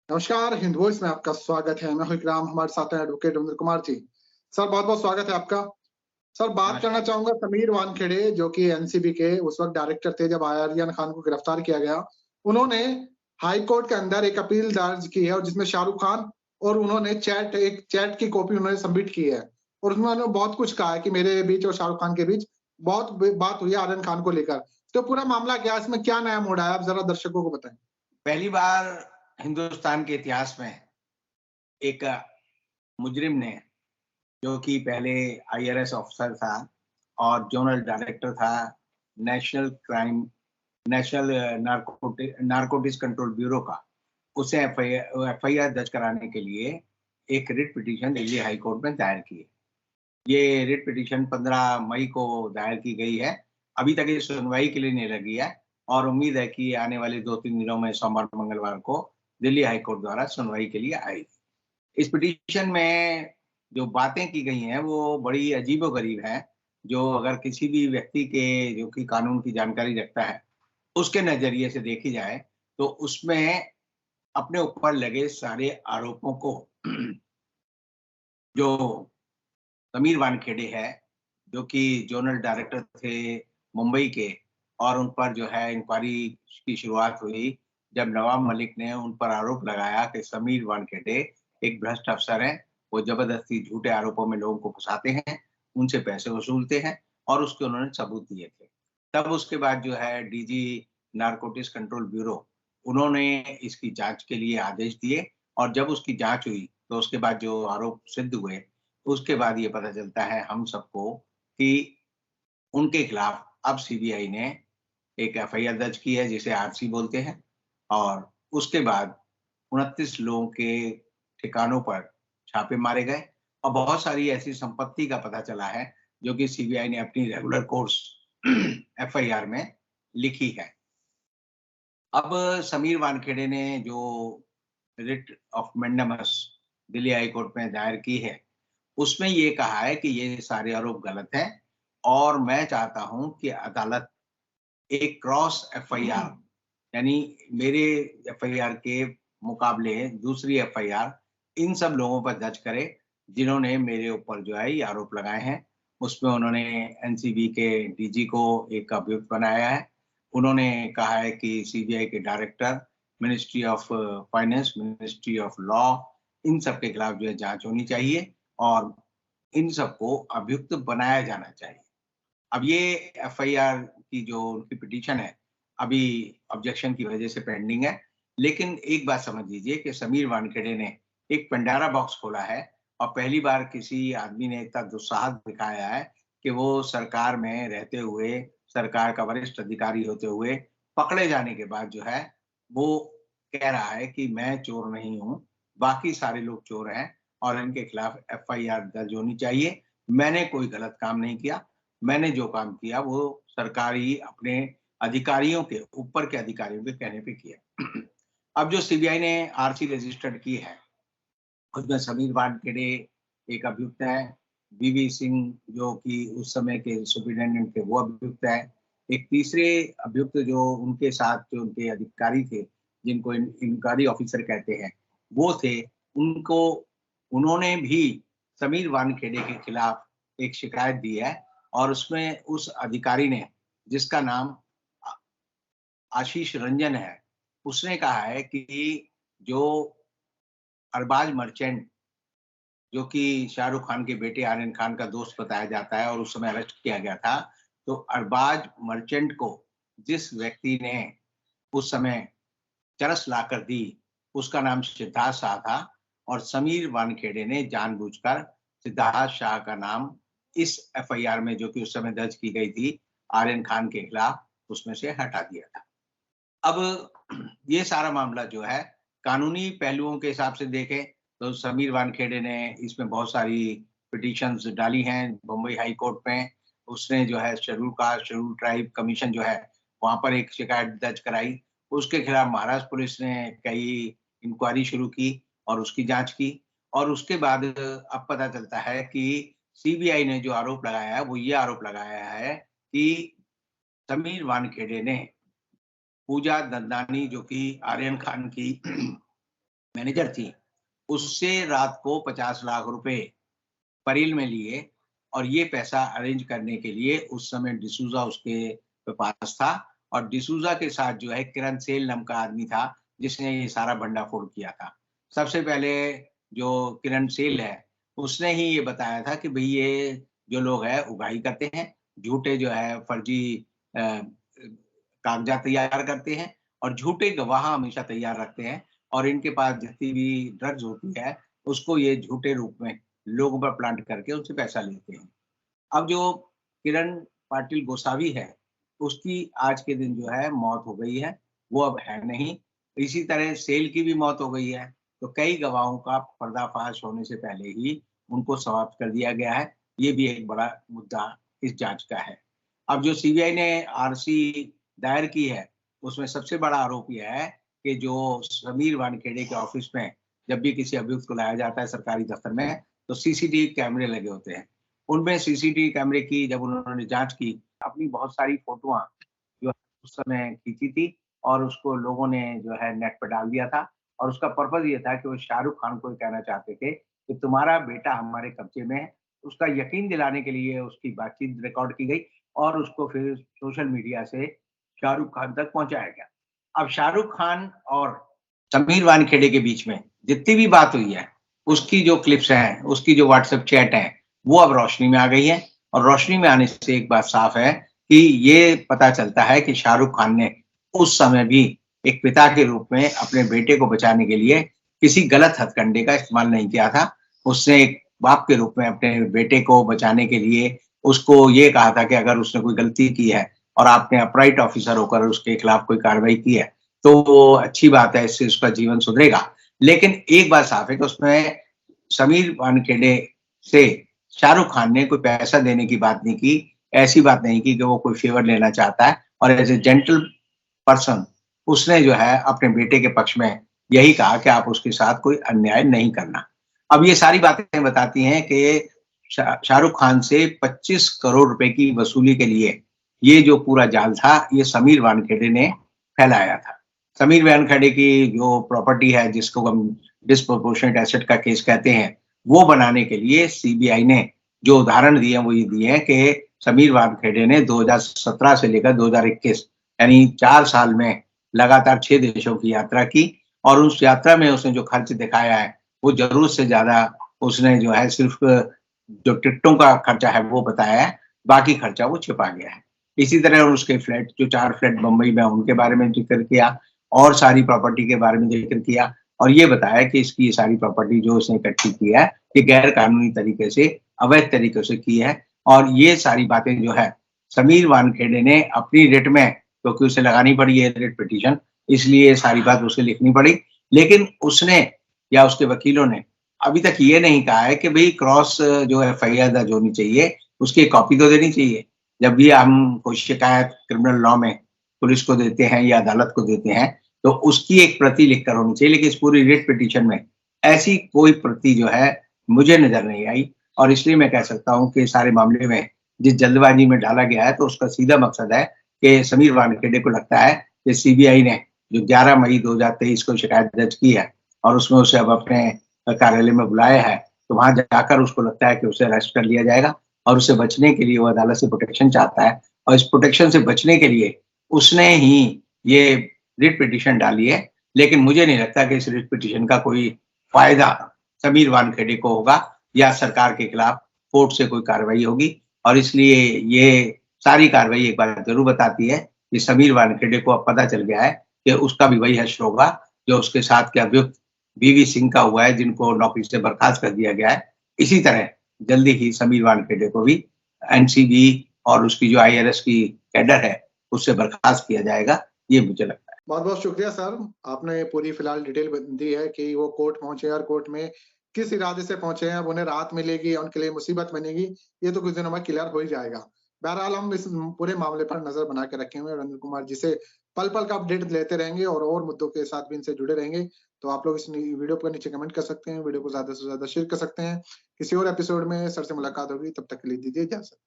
नमस्कार, हिंद वॉइस में आपका स्वागत है। मैं हूं इकराम, हमारे साथ हैं एडवोकेट रविंद्र कुमार जी। सर बहुत-बहुत स्वागत है आपका। सर बात करना नमस्कार। चाहूँगा समीर वानखेड़े जो कि एनसीबी के उस वक़्त डायरेक्टर थे जब आर्यन खान को गिरफ्तार किया गया। उन्होंने हाई कोर्ट के अंदर एक अपील दर्ज की है और जिसमें शाहरुख खान और उन्होंने एक चैट की कॉपी उन्होंने सबमिट की है। और उसमें उन्होंने बहुत कुछ कहा है कि मेरे बीच और शाहरुख खान के बीच बहुत ब बात हुई है आर्यन खान को लेकर। तो पूरा मामला क्या है? इसमें क्या नया मोड़ आया? आप ज़रा दर्शकों को बताएँ। पहली बार हिंदुस्तान के इतिहास में एक मुजरिम ने, जो कि पहले आईआरएस ऑफिसर था और जोनल डायरेक्टर था नेशनल नारकोटिक्स कंट्रोल ब्यूरो का, उसे एफआईआर दर्ज कराने के लिए एक writ petition Delhi high court में दायर की है। ये रिट पिटीशन 15 मई को दायर की गई है। अभी तक ये सुनवाई के लिए नहीं लगी है और उम्मीद है कि आने वाले 2-3 दिनों में सोमवार मंगलवार को दिल्ली हाई कोर्ट द्वारा सुनवाई के लिए आएगी। इस पिटीशन में जो बातें की गई हैं वो बड़ी अजीबो-गरीब हैं, जो अगर किसी भी व्यक्ति के जो कि कानून की जानकारी रखता है, उसके नज़रिए से देखी जाए तो उसमें अपने ऊपर लगे सारे आरोपों को जो समीर वानखेड़े है, जो कि जोनल डायरेक्टर थे मुंबई के, और उन पर जो है इंक्वायरी की शुरुआत हुई जब नवाब मलिक ने उन पर आरोप लगाया कि समीर वानखेड़े एक भ्रष्ट अफसर हैं। वो ज़बरदस्ती झूठे आरोपों में लोगों को फँसाते हैं, उनसे पैसे वसूलते हैं और उसके उन्होंने सबूत दिए थे। तब उसके बाद जो है डीजी नारकोटिक्स कंट्रोल ब्यूरो, उन्होंने इसकी जाँच के लिए आदेश दिए और जब उसकी जाँच हुई, तो उसके बाद जो आरोप सिद्ध हुए, उसके बाद ये पता चलता है हम सबको कि उनके खिलाफ अब सीबीआई ने एक एफआईआर दर्ज की है जिसे आरसी बोलते हैं, और उसके बाद 29 लोगों के ठिकानों पर छापे मारे गए और बहुत सारी ऐसी संपत्ति का पता चला है जो कि सीबीआई ने अपनी रेगुलर कोर्स एफआईआर में लिखी है। अब समीर वानखेड़े ने जो writ of mandamus Delhi high court में दायर की है, उसमें ये कहा है कि ये सारे आरोप गलत हैं और मैं चाहता हूँ कि अदालत एक क्रॉस एफआईआर, यानी मेरे एफआईआर के मुकाबले दूसरी एफआईआर इन सब लोगों पर दर्ज करे जिन्होंने मेरे ऊपर जो है ये आरोप लगाए हैं। उसमें उन्होंने एनसीबी के डीजी को एक अभियुक्त बनाया है। उन्होंने कहा है कि सीबीआई के director, ministry of finance, ministry of law, इन सब के खिलाफ जो है जाँच होनी चाहिए और इन सबको अभियुक्त बनाया जाना चाहिए। अब ये एफआईआर की जो उनकी पिटीशन है, अभी ऑब्जेक्शन की वजह से पेंडिंग है। लेकिन एक बात समझ लीजिए कि समीर वानखेड़े ने एक पंडारा बॉक्स खोला है और पहली बार किसी आदमी ने इतना दुस्साहस दिखाया है कि वो सरकार में रहते हुए, सरकार का वरिष्ठ अधिकारी होते हुए, पकड़े जाने के बाद जो है, वो कह रहा है कि मैं चोर नहीं हूँ, बाकी सारे लोग चोर हैं और इनके खिलाफ एफआईआर दर्ज होनी चाहिए। मैंने कोई गलत काम नहीं किया। मैंने जो काम किया वो सरकारी अपने अधिकारियों के ऊपर के अधिकारियों के कहने पे किया। अब जो सीबीआई ने आरसी रजिस्टर्ड की है, उसमें समीर वानखेड़े एक अभियुक्त हैं, वीवी सिंह जो कि उस समय के सुपरिटेंडेंट थे वो अभियुक्त हैं। एक तीसरे अभियुक्त जो उनके साथ जो उनके अधिकारी थे, जिनको इंक्वायरी ऑफिसर कहते हैं, वो थे। उनको उन्होंने भी समीर वानखेड़े के खिलाफ एक शिकायत दी है और उसमें उस अधिकारी ने, जिसका नाम आ आशीष रंजन है, उसने कहा है कि जो अरबाज मर्चेंट, जो कि शाहरुख खान के बेटे आर्यन खान का दोस्त बताया जाता है और उस समय अरेस्ट किया गया था, तो अरबाज मर्चेंट को जिस व्यक्ति ने उस समय चरस लाकर दी, उसका नाम सिद्धार्थ शाह था और समीर वानखेड़े ने जानबूझकर सिद्धार्थ शाह का नाम इस एफआईआर में, जो कि उस समय दर्ज की गई थी आर्यन खान के खिलाफ, उसमें से हटा दिया था। अब ये सारा मामला जो है कानूनी पहलुओं के हिसाब से देखें तो समीर वानखेड़े ने इसमें बहुत सारी पिटीशंस डाली हैं बम्बई हाई कोर्ट में। उसने जो है शेड्यूल ट्राइब कमीशन जो है, वहाँ पर एक शिकायत दर्ज कराई। उसके खिलाफ महाराष्ट्र पुलिस ने कई इंक्वायरी शुरू की और उसकी जाँच की और उसके बाद अब पता चलता है कि सीबीआई ने जो आरोप लगाया है, वो ये आरोप लगाया है कि समीर वानखेड़े ने पूजा दंदानी, जो कि आर्यन खान की मैनेजर थी, उससे रात को 50 लाख रुपए परेल में लिए और ये पैसा अरेंज करने के लिए उस समय डिसूजा उसके पास था और डिसूजा के साथ जो है किरण सेल नाम का आदमी था, जिसने ये सारा भंडाफोड़ किया था। सबसे पहले जो किरण सेल है, उसने ही ये बताया था कि भई ये जो लोग हैं उगाही करते हैं, झूठे जो है फर्जी अ, कागज़ात तैयार करते हैं और झूठे गवाह हमेशा तैयार रखते हैं और इनके पास जितनी भी ड्रग्स होती है, उसको ये झूठे रूप में लोगों पर प्लांट करके उनसे पैसा लेते हैं। अब जो किरण पाटिल गोसावी है, उसकी आज के दिन जो है मौत हो गई है, वो अब है नहीं। इसी तरह सेल की भी मौत हो गई है, तो कई गवाहों का पर्दाफाश होने से पहले ही उनको समाप्त कर दिया गया है। ये भी एक बड़ा मुद्दा इस जाँच का है। अब जो सीबीआई ने आरसी दायर की है, उसमें सबसे बड़ा आरोप ये है कि जो समीर वानखेड़े के ऑफ़िस में जब भी किसी अभियुक्त को लाया जाता है सरकारी दफ़्तर में, तो सीसीटीवी कैमरे लगे होते हैं। उनमें सीसीटीवी कैमरे की जब उन्होंने जाँच की, अपनी बहुत सारी फ़ोटोआँ जो उस समय खींची थी और उसको लोगों ने जो है नेट पे डाल दिया था और उसका पर्पज़ ये था कि वो शाहरुख खान को ये कहना चाहते थे कि तुम्हारा बेटा हमारे कब्ज़े में है। उसका यकीन दिलाने के लिए उसकी बातचीत रिकॉर्ड की गई और उसको फिर सोशल मीडिया से शाहरुख खान तक पहुँचाया गया। अब शाहरुख खान और समीर वानखेड़े के बीच में जितनी भी बात हुई है, उसकी जो क्लिप्स हैं, उसकी जो व्हाट्सएप चैट है, वो अब रोशनी में आ गई है और रोशनी में आने से एक बात साफ है कि ये पता चलता है कि शाहरुख खान ने उस समय भी एक पिता के रूप में अपने बेटे को बचाने के लिए किसी गलत हथकंडे का इस्तेमाल नहीं किया था। उसने एक बाप के रूप में अपने बेटे को बचाने के लिए उसको ये कहा था कि अगर उसने कोई गलती की है और आपने अपराइट ऑफिसर होकर उसके खिलाफ कोई कार्रवाई की है, तो वो अच्छी बात है, इससे उसका जीवन सुधरेगा। लेकिन एक बात साफ है कि उसमें समीर वानखेड़े से शाहरुख खान ने कोई पैसा देने की बात नहीं की, ऐसी बात नहीं की कि वो कोई फ़ेवर लेना चाहता है और एज़ अ जेंटल पर्सन उसने जो है अपने बेटे के पक्ष में यही कहा कि आप उसके साथ कोई अन्याय नहीं करना। अब ये सारी बातें बताती हैं कि शाहरुख खान से 25 करोड़ रुपए की वसूली के लिए ये जो पूरा जाल था, ये समीर वानखेड़े ने फैलाया था। समीर वानखेड़े की जो प्रॉपर्टी है जिसको हम डिस्प्रोपोर्शनेट एसेट का केस कहते हैं, वो बनाने के लिए सीबीआई ने जो उदाहरण दिए हैं वो ये दिए हैं कि समीर वानखेड़े ने 2017 से लेकर 2021 यानी 4 साल में लगातार 6 देशों की यात्रा की और उस यात्रा में उसने जो खर्च दिखाया है, वो ज़रूरत से ज़्यादा उसने जो है सिर्फ़ जो टिकटों का खर्चा है वो बताया है, बाकी खर्चा वो छिपा गया है। इसी तरह उसके फ्लैट जो 4 फ्लैट बम्बई में उनके बारे में ज़िक्र किया और सारी प्रॉपर्टी के बारे में ज़िक्र किया और ये बताया कि इसकी ये सारी प्रॉपर्टी जो उसने इकट्ठी की है, ये गैर कानूनी तरीके से, अवैध तरीके से की है और ये सारी बातें जो है, समीर वानखेड़े ने अपनी रिट में क्योंकि उसे लगानी पड़ी है रिट पिटीशन, इसलिए ये सारी बात उसे लिखनी पड़ी। लेकिन उसने या उसके वकीलों ने अभी तक ये नहीं कहा है कि भई क्रॉस जो एफआईआर दर्ज होनी चाहिए, उसकी एक कॉपी तो देनी चाहिए। जब भी हम कोई शिकायत क्रिमिनल लॉ में पुलिस को देते हैं या अदालत को देते हैं, तो उसकी एक प्रति लिखकर होनी चाहिए, लेकिन इस पूरी रिट पिटीशन में ऐसी कोई प्रति जो है मुझे नज़र नहीं आई और इसलिए मैं कह सकता हूँ कि सारे मामले में जिस जल्दबाजी में डाला गया है, तो उसका सीधा मकसद है कि समीर वानखेड़े को लगता है कि सीबीआई ने जो 11 मई 2023 को शिकायत दर्ज की है और उसमें उसे अब अपने कार्यालय में बुलाया है, तो वहाँ जाकर उसको लगता है कि उसे अरेस्ट कर लिया जाएगा और उसे बचने के लिए वो अदालत से प्रोटेक्शन चाहता है और इस प्रोटेक्शन से बचने के लिए उसने ही ये रिट पिटीशन डाली है। लेकिन मुझे नहीं लगता कि इस रिट पिटीशन का कोई फ़ायदा समीर वानखेड़े को होगा या सरकार के खिलाफ कोर्ट से कोई कार्रवाई होगी और इसलिए ये सारी कार्रवाई एक बात ज़रूर बताती है कि समीर वानखेड़े को अब पता चल गया है कि उसका भी वही हश्र होगा जो उसके साथ के अभियुक्त वीवी सिंह का हुआ है जिनको नौकरी से बर्खास्त कर दिया गया है। इसी तरह जल्दी ही समीर वानखेड़े को भी एनसीबी और उसकी जो आईआरएस की कैडर है, उससे बर्खास्त किया जाएगा, ये मुझे लगता है। बहुत-बहुत शुक्रिया सर, आपने पूरी फिलहाल डिटेल दी है कि वो कोर्ट पहुँचे और कोर्ट में किस इरादे से पहुँचे हैं, अब उन्हें राहत मिलेगी या उनके लिए मुसीबत बनेगी, ये तो कुछ दिनों में क्लियर हो ही जाएगा। बहरहाल हम इस पूरे मामले पर नज़र बना के रखे हुए हैं और अनिल कुमार जी से पल-पल का अपडेट लेते रहेंगे और मुद्दों के साथ भी इनसे जुड़े रहेंगे। तो आप लोग इस वीडियो को नीचे कमेंट कर सकते हैं, वीडियो को ज़्यादा से ज़्यादा शेयर कर सकते हैं। किसी और एपिसोड में सर से मुलाकात होगी, तब तक के लिए दीजिए इजाज़त।